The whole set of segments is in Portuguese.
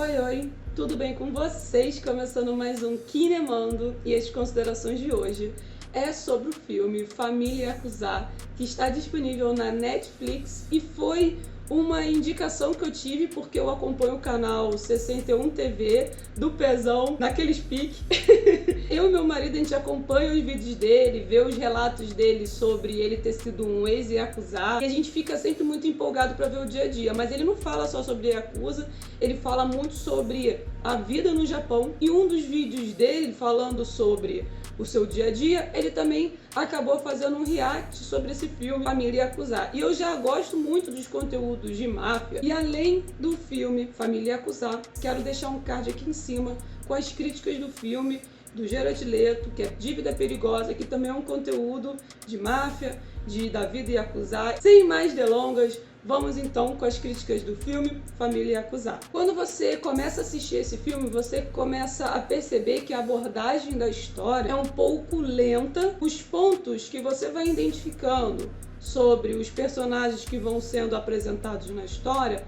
Oi, tudo bem com vocês? Começando mais um Kinemando e as considerações de hoje é sobre o filme Família Yakuza, que está disponível na Netflix e foi uma indicação que eu tive porque eu acompanho o canal 61 TV do Pezão, naqueles piques. Eu e meu marido, a gente acompanha os vídeos dele, vê os relatos dele sobre ele ter sido um ex-Yakuza, e a gente fica sempre muito empolgado para ver o dia a dia, mas ele não fala só sobre Yakuza, ele fala muito sobre a vida no Japão, e um dos vídeos dele falando sobre o seu dia a dia, ele também acabou fazendo um react sobre esse filme Família Yakuza. E eu já gosto muito dos conteúdos de máfia. E além do filme Família Yakuza, quero deixar um card aqui em cima com as críticas do filme do Jared Leto, que é Dívida Perigosa, que também é um conteúdo de máfia, da vida Yakuza. Sem mais delongas, vamos então com as críticas do filme Família Yakuza. Quando você começa a assistir esse filme, você começa a perceber que a abordagem da história é um pouco lenta. Os pontos que você vai identificando sobre os personagens que vão sendo apresentados na história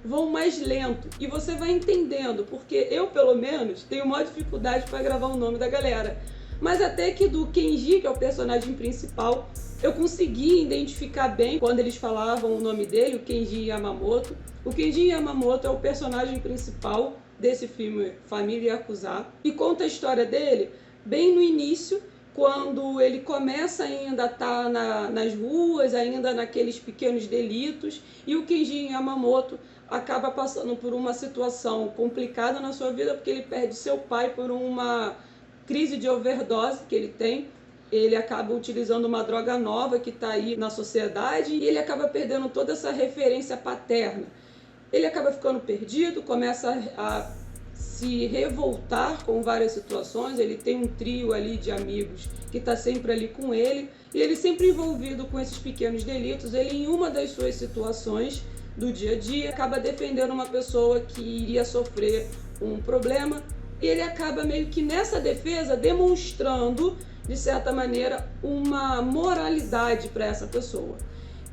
vão mais lento e você vai entendendo, porque eu, pelo menos, tenho maior dificuldade para gravar o nome da galera. Mas até que do Kenji, que é o personagem principal, eu consegui identificar bem quando eles falavam o nome dele, o Kenji Yamamoto. O Kenji Yamamoto é o personagem principal desse filme Família Yakuza e conta a história dele bem no início, quando ele começa ainda a estar nas ruas, ainda naqueles pequenos delitos, e o Kenji Yamamoto acaba passando por uma situação complicada na sua vida, porque ele perde seu pai por uma crise de overdose que ele tem. Ele acaba utilizando uma droga nova que está aí na sociedade e ele acaba perdendo toda essa referência paterna. Ele acaba ficando perdido, começa a se revoltar com várias situações. Ele tem um trio ali de amigos que está sempre ali com ele e ele sempre envolvido com esses pequenos delitos. Ele, em uma das suas situações do dia a dia, acaba defendendo uma pessoa que iria sofrer um problema e ele acaba meio que nessa defesa demonstrando, de certa maneira, uma moralidade para essa pessoa.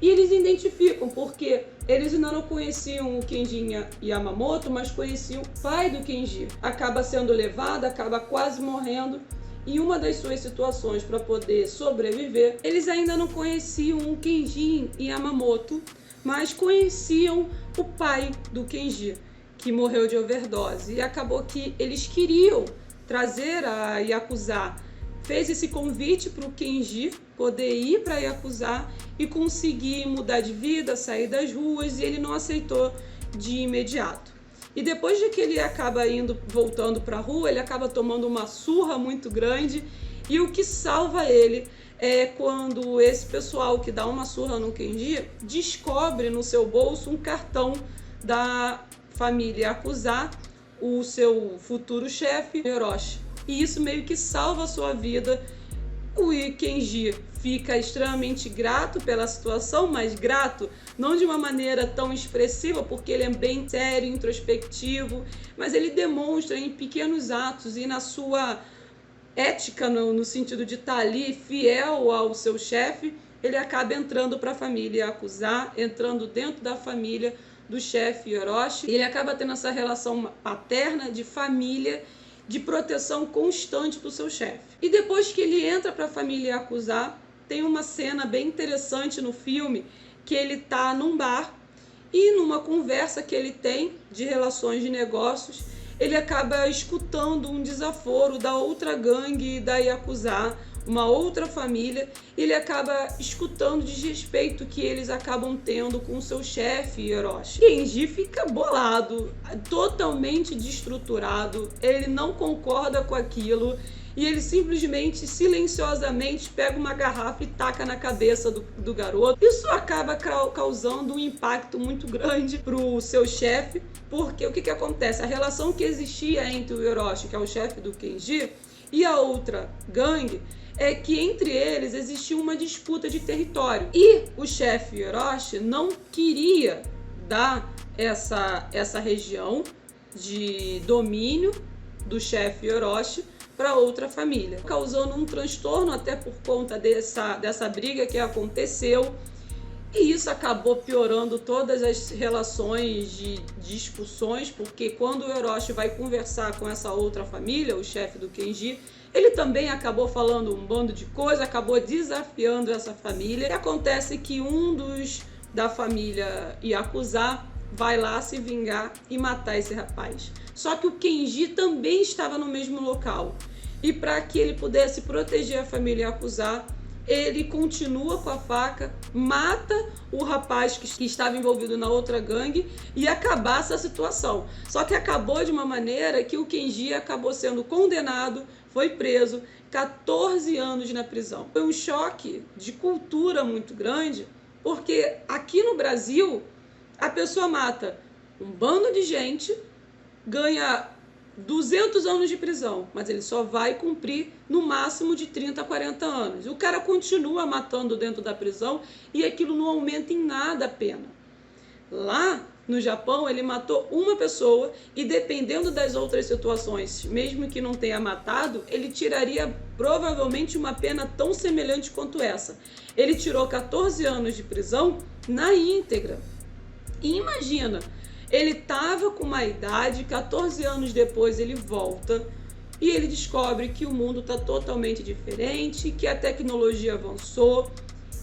E eles identificam, porque eles ainda não conheciam o Kenji Yamamoto, mas conheciam o pai do Kenji. Acaba sendo levado, acaba quase morrendo. Em uma das suas situações para poder sobreviver, eles ainda não conheciam o Kenji Yamamoto, mas conheciam o pai do Kenji, que morreu de overdose. E acabou que eles queriam trazer a Yakuza. Fez esse convite para o Kenji poder ir para Yakuza e conseguir mudar de vida, sair das ruas, e ele não aceitou de imediato. E depois de que ele acaba voltando para a rua, ele acaba tomando uma surra muito grande, e o que salva ele é quando esse pessoal que dá uma surra no Kenji descobre no seu bolso um cartão da família Yakuza, o seu futuro chefe, Hiroshi. E isso meio que salva a sua vida. O Kenji fica extremamente grato pela situação, mas grato não de uma maneira tão expressiva, porque ele é bem sério, introspectivo, mas ele demonstra em pequenos atos e na sua ética, no sentido de estar ali fiel ao seu chefe, ele acaba entrando para a família Yakuza, entrando dentro da família do chefe Hiroshi, e ele acaba tendo essa relação paterna de família, de proteção constante do seu chefe. E depois que ele entra para a família Yakuza, tem uma cena bem interessante no filme, que ele tá num bar e numa conversa que ele tem de relações de negócios, ele acaba escutando um desaforo da outra gangue da Yakuza, uma outra família, e ele acaba escutando o desrespeito que eles acabam tendo com o seu chefe, Hiroshi. Kenji fica bolado, totalmente destruturado, ele não concorda com aquilo, e ele simplesmente, silenciosamente, pega uma garrafa e taca na cabeça do garoto. Isso acaba causando um impacto muito grande pro seu chefe, porque o que acontece? A relação que existia entre o Hiroshi, que é o chefe do Kenji, e a outra gangue, é que entre eles existia uma disputa de território. E o chefe Hiroshi não queria dar essa região de domínio do chefe Hiroshi para outra família, causando um transtorno até por conta dessa briga que aconteceu. E isso acabou piorando todas as relações de discussões, porque quando o Orochi vai conversar com essa outra família, o chefe do Kenji, ele também acabou falando um bando de coisa, acabou desafiando essa família. E acontece que um dos da família Yakuza vai lá se vingar e matar esse rapaz. Só que o Kenji também estava no mesmo local. E para que ele pudesse proteger a família Yakuza, ele continua com a faca, mata o rapaz que estava envolvido na outra gangue e acabar essa situação. Só que acabou de uma maneira que o Kenji acabou sendo condenado, foi preso, 14 anos na prisão. Foi um choque de cultura muito grande, porque aqui no Brasil a pessoa mata um bando de gente, ganha 200 anos de prisão, mas ele só vai cumprir no máximo de 30 a 40 anos. O cara continua matando dentro da prisão e aquilo não aumenta em nada a pena. Lá no Japão, ele matou uma pessoa e, dependendo das outras situações, mesmo que não tenha matado, ele tiraria provavelmente uma pena tão semelhante quanto essa. Ele tirou 14 anos de prisão na íntegra. E imagina, ele estava com uma idade, 14 anos depois ele volta e ele descobre que o mundo está totalmente diferente, que a tecnologia avançou,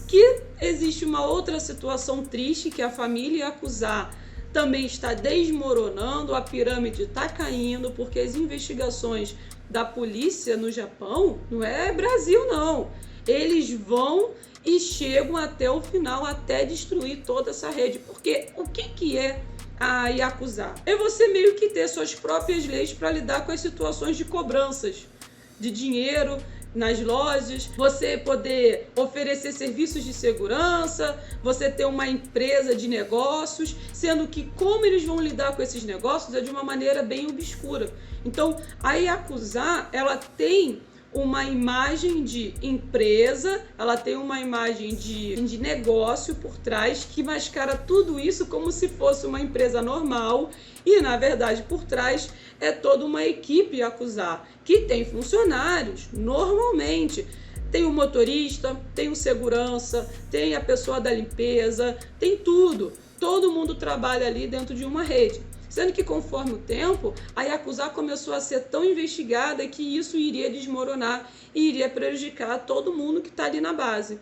que existe uma outra situação triste, que a família Yakuza também está desmoronando, a pirâmide está caindo, porque as investigações da polícia no Japão não é Brasil não. Eles vão e chegam até o final, até destruir toda essa rede. Porque o que é a Yakuza? É você meio que ter suas próprias leis para lidar com as situações de cobranças de dinheiro nas lojas, você poder oferecer serviços de segurança, você ter uma empresa de negócios, sendo que como eles vão lidar com esses negócios é de uma maneira bem obscura. Então, a Yakuza, ela tem uma imagem de empresa, ela tem uma imagem de negócio por trás que mascara tudo isso como se fosse uma empresa normal e, na verdade, por trás é toda uma equipe Yakuza que tem funcionários, normalmente. Tem o motorista, tem o segurança, tem a pessoa da limpeza, tem tudo. Todo mundo trabalha ali dentro de uma rede. Sendo que conforme o tempo, a Yakuza começou a ser tão investigada que isso iria desmoronar e iria prejudicar todo mundo que está ali na base.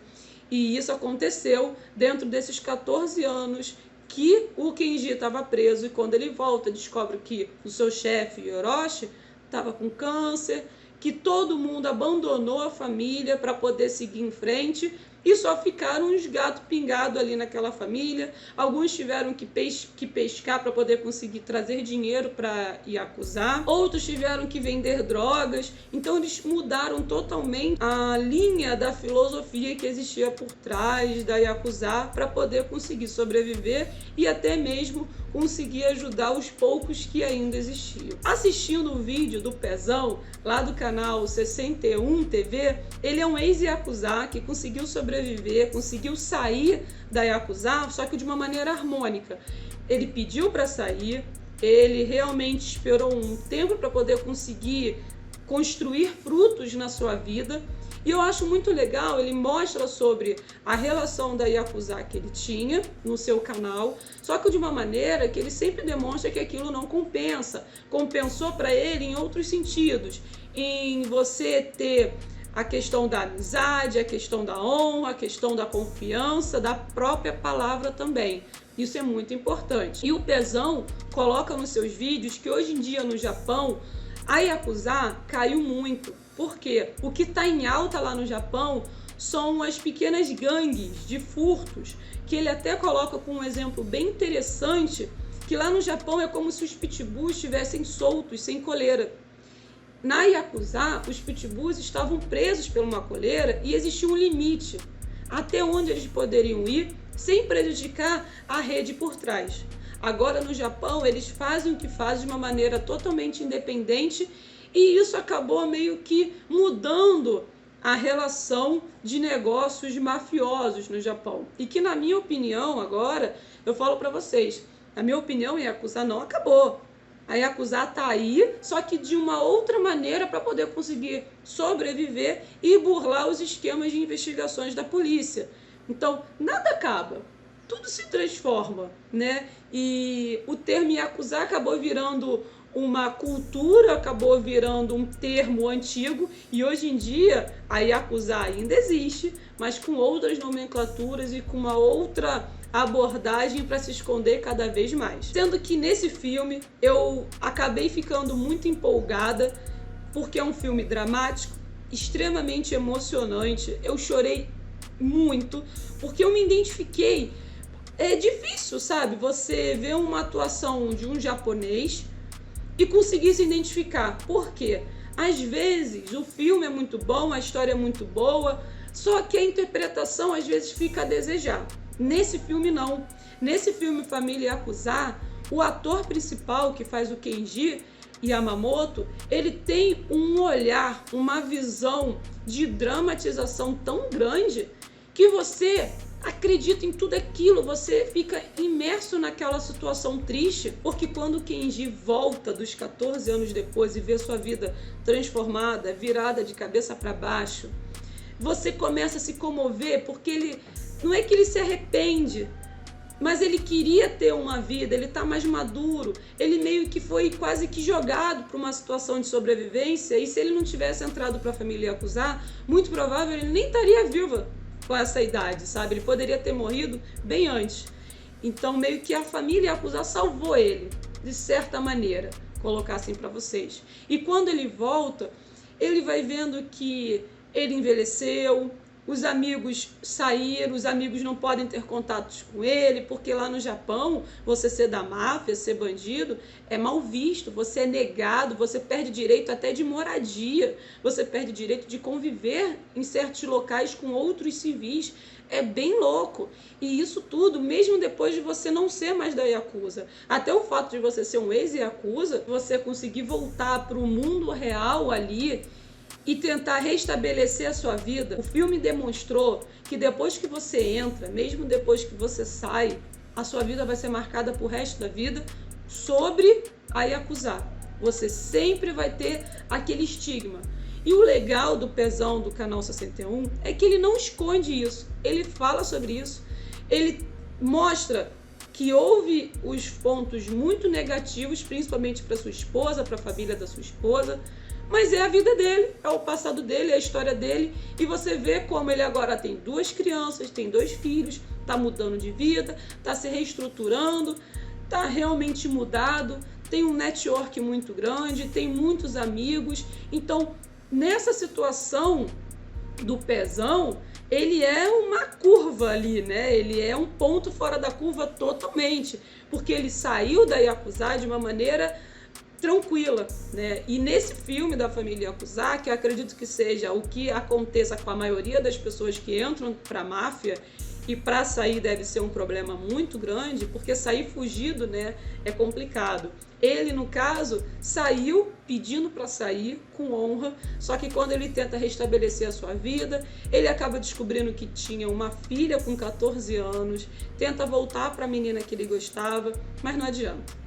E isso aconteceu dentro desses 14 anos que o Kenji estava preso, e quando ele volta descobre que o seu chefe, Orochi, estava com câncer, que todo mundo abandonou a família para poder seguir em frente e só ficaram uns gatos pingados ali naquela família. Alguns tiveram que pescar para poder conseguir trazer dinheiro para Yakuza. Outros tiveram que vender drogas. Então eles mudaram totalmente a linha da filosofia que existia por trás da Yakuza para poder conseguir sobreviver e até mesmo conseguir ajudar os poucos que ainda existiam. Assistindo o vídeo do Pezão, lá do canal 61 TV, ele é um ex-Yakuza que conseguiu sobreviver, conseguiu sair da Yakuza, só que de uma maneira harmônica. Ele pediu para sair, ele realmente esperou um tempo para poder conseguir construir frutos na sua vida. E eu acho muito legal, ele mostra sobre a relação da Yakuza que ele tinha no seu canal, só que de uma maneira que ele sempre demonstra que aquilo não compensa. Compensou para ele em outros sentidos, em você ter a questão da amizade, a questão da honra, a questão da confiança, da própria palavra também. Isso é muito importante. E o Pezão coloca nos seus vídeos que hoje em dia no Japão, a Yakuza caiu muito. Por quê? O que está em alta lá no Japão são as pequenas gangues de furtos, que ele até coloca com um exemplo bem interessante, que lá no Japão é como se os pitbulls estivessem soltos, sem coleira. Na Yakuza, os pitbulls estavam presos por uma coleira e existia um limite até onde eles poderiam ir sem prejudicar a rede por trás. Agora, no Japão, eles fazem o que fazem de uma maneira totalmente independente e isso acabou meio que mudando a relação de negócios mafiosos no Japão. E que, na minha opinião, agora, eu falo para vocês, na minha opinião, a Yakuza não acabou. A Yakuza tá aí, só que de uma outra maneira para poder conseguir sobreviver e burlar os esquemas de investigações da polícia. Então, nada acaba. tudo se transforma, né? E o termo Yakuza acabou virando uma cultura, acabou virando um termo antigo, e hoje em dia a Yakuza ainda existe, mas com outras nomenclaturas e com uma outra abordagem para se esconder cada vez mais. Sendo que nesse filme eu acabei ficando muito empolgada, porque é um filme dramático, extremamente emocionante. Eu chorei muito, porque eu me identifiquei. É difícil, sabe? Você vê uma atuação de um japonês e conseguir se identificar. Por quê? Às vezes o filme é muito bom, a história é muito boa, só que a interpretação às vezes fica a desejar. Nesse filme não. Nesse filme Família Yakuza, o ator principal que faz o Kenji Yamamoto, ele tem um olhar, uma visão de dramatização tão grande que você acredita em tudo aquilo, você fica imerso naquela situação triste, porque quando o Kenji volta dos 14 anos depois e vê sua vida transformada, virada de cabeça para baixo, você começa a se comover, porque ele não é que ele se arrepende, mas ele queria ter uma vida, ele está mais maduro, ele meio que foi quase que jogado para uma situação de sobrevivência, e se ele não tivesse entrado para a família Yakuza, muito provável ele nem estaria vivo com essa idade, sabe? Ele poderia ter morrido bem antes. Então meio que a família Yakuza salvou ele, de certa maneira, colocar assim para vocês. E quando ele volta, ele vai vendo que ele envelheceu, os amigos saíram, os amigos não podem ter contatos com ele, porque lá no Japão, você ser da máfia, ser bandido, é mal visto, você é negado, você perde direito até de moradia, você perde direito de conviver em certos locais com outros civis. É bem louco. E isso tudo, mesmo depois de você não ser mais da Yakuza. Até o fato de você ser um ex-Yakuza, você conseguir voltar para o mundo real ali e tentar restabelecer a sua vida. O filme demonstrou que depois que você entra, mesmo depois que você sai, a sua vida vai ser marcada pro resto da vida sobre a Yakuza. Você sempre vai ter aquele estigma. E o legal do Pezão do Canal 61 é que ele não esconde isso. Ele fala sobre isso. Ele mostra que houve os pontos muito negativos, principalmente para sua esposa, para a família da sua esposa, mas é a vida dele, é o passado dele, é a história dele, e você vê como ele agora tem 2 crianças, tem 2 filhos, tá mudando de vida, tá se reestruturando, tá realmente mudado, tem um network muito grande, tem muitos amigos. Então, nessa situação do Pezão, ele é uma curva ali, né? Ele é um ponto fora da curva totalmente, porque ele saiu da Yakuza de uma maneira tranquila, né? E nesse filme da família Yakuza, que eu acredito que seja o que aconteça com a maioria das pessoas que entram para a máfia, e para sair deve ser um problema muito grande, porque sair fugido, né, é complicado. Ele, no caso, saiu pedindo para sair com honra, só que quando ele tenta restabelecer a sua vida, ele acaba descobrindo que tinha uma filha com 14 anos, tenta voltar para a menina que ele gostava, mas não adianta.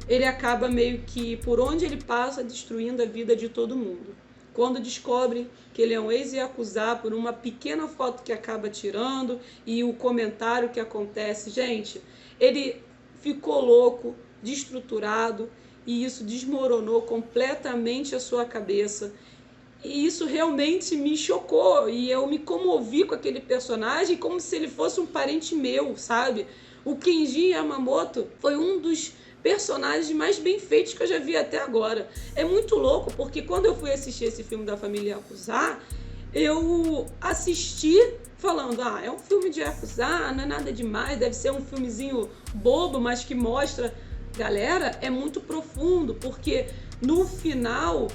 Ele acaba meio que, por onde ele passa, destruindo a vida de todo mundo. Quando descobre que ele é um ex-Yakuza por uma pequena foto que acaba tirando e o comentário que acontece, gente, ele ficou louco, destruturado, e isso desmoronou completamente a sua cabeça. E isso realmente me chocou, e eu me comovi com aquele personagem como se ele fosse um parente meu, sabe? O Kenji Yamamoto foi um dos personagens mais bem feitos que eu já vi até agora. É muito louco, porque quando eu fui assistir esse filme da família Yakuza, eu assisti falando, é um filme de Yakuza, não é nada demais, deve ser um filmezinho bobo, mas que mostra. Galera, é muito profundo, porque no final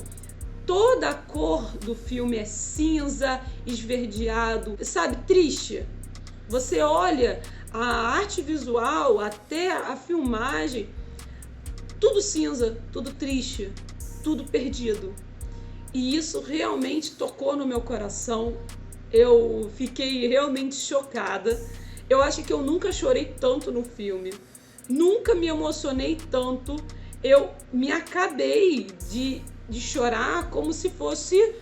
toda a cor do filme é cinza, esverdeado, sabe, triste. Você olha a arte visual, até a filmagem, tudo cinza, tudo triste, tudo perdido. E isso realmente tocou no meu coração. Eu fiquei realmente chocada. Eu acho que eu nunca chorei tanto no filme. Nunca me emocionei tanto. Eu me acabei de chorar como se fosse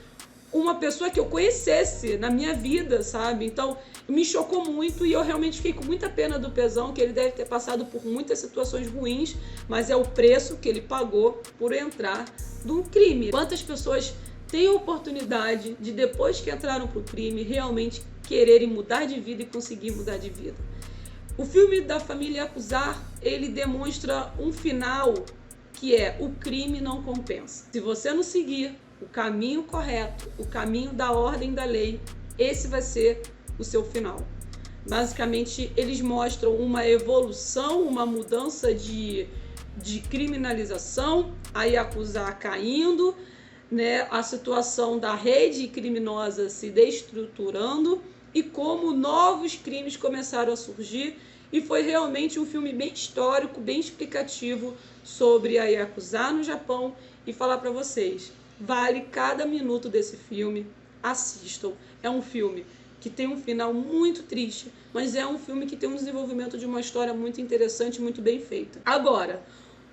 uma pessoa que eu conhecesse na minha vida, sabe? Então, me chocou muito e eu realmente fiquei com muita pena do Pezão, que ele deve ter passado por muitas situações ruins, mas é o preço que ele pagou por entrar num crime. Quantas pessoas têm a oportunidade de, depois que entraram pro crime, realmente quererem mudar de vida e conseguir mudar de vida? O filme da família Acusar, ele demonstra um final que é: o crime não compensa. Se você não seguir o caminho correto, o caminho da ordem da lei, esse vai ser o seu final. Basicamente, eles mostram uma evolução, uma mudança de criminalização, aí Acusar caindo, né, a situação da rede criminosa se desestruturando e como novos crimes começaram a surgir. E foi realmente um filme bem histórico, bem explicativo sobre a Yakuza no Japão. E falar para vocês, vale cada minuto desse filme, assistam. É um filme que tem um final muito triste, mas é um filme que tem um desenvolvimento de uma história muito interessante, muito bem feita. Agora,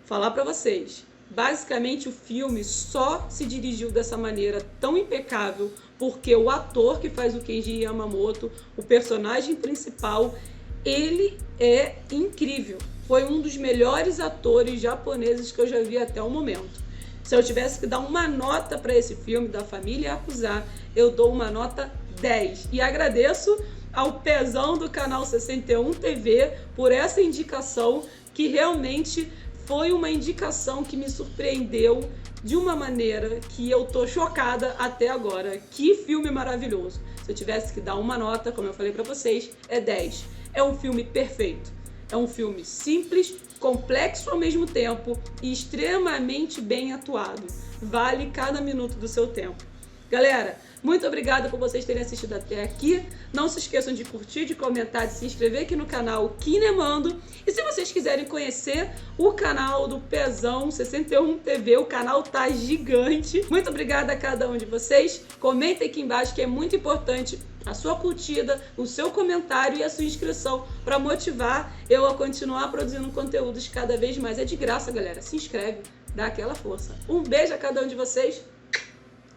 falar para vocês, basicamente o filme só se dirigiu dessa maneira tão impecável porque o ator que faz o Kenji Yamamoto, o personagem principal, ele é incrível. Foi um dos melhores atores japoneses que eu já vi até o momento. Se eu tivesse que dar uma nota para esse filme da família Acusar, eu dou uma nota 10. E agradeço ao Pezão do canal 61 TV por essa indicação, que realmente foi uma indicação que me surpreendeu de uma maneira que eu tô chocada até agora. Que filme maravilhoso. Se eu tivesse que dar uma nota, como eu falei para vocês, é 10. É um filme perfeito. É um filme simples, complexo ao mesmo tempo e extremamente bem atuado. Vale cada minuto do seu tempo. Galera, muito obrigada por vocês terem assistido até aqui. Não se esqueçam de curtir, de comentar, de se inscrever aqui no canal Kinemando. E se vocês quiserem conhecer o canal do Pezão 61 TV, o canal tá gigante. Muito obrigada a cada um de vocês. Comentem aqui embaixo, que é muito importante a sua curtida, o seu comentário e a sua inscrição para motivar eu a continuar produzindo conteúdos cada vez mais. É de graça, galera. Se inscreve, dá aquela força. Um beijo a cada um de vocês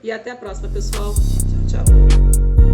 e até a próxima, pessoal. Tchau, tchau.